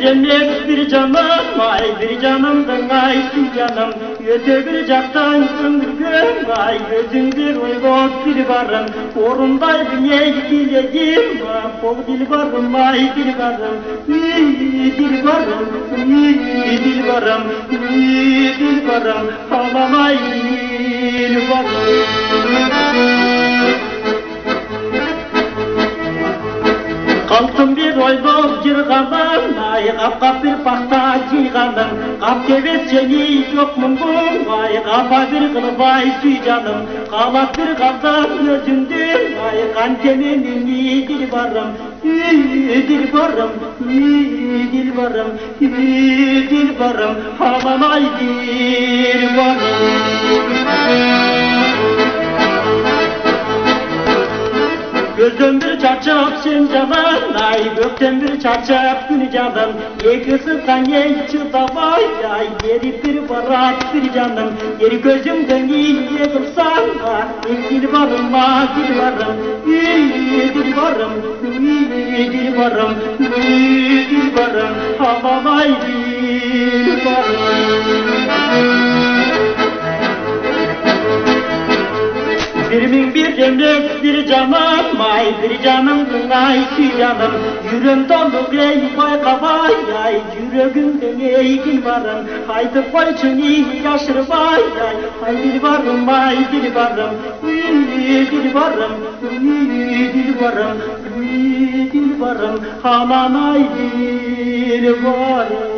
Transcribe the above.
cennet bir canım, ay bir canımdın ay canım. Öte bir jaktan ömürgüm, ay gözüngür oylop bir barım. Orundaydım ey dilegim, bol dilbarım ay dilbarım. Dilbarım, dilbarım, dilbarım, aman ay dilbarım. Kalktım bir oylop yırganım, ay kap bir pakta cıyganım. Kap kebet seni yok mumbum, ay kapa bir kılıbay suy canım. Kalak bir kaldım gözümdüm, ay kan temenin dilbarım. Dilbarım, dilbarım, dilbarım, aman ay dilbarım. Gözden bir çarçap sen canım, ay gökten bir çarçap gün canım. Yekisi ye çıtavay, ay geri bir barat bir canım. Geri gözümden iyiye kılsan, dil varım, dil varım, dil varım, dil varım, dil varım, aman ay dil varım. Bir cennet bir canım, ay bir canımdın ay canım. Yüreğim dolu ey baykabay, ay yüreğimden ey dilbarım. Haydi koy seni yaşırmay, ay dilbarım, ay dilbarım. Dilbarım, dilbarım, dilbarım, aman ay dilbarım.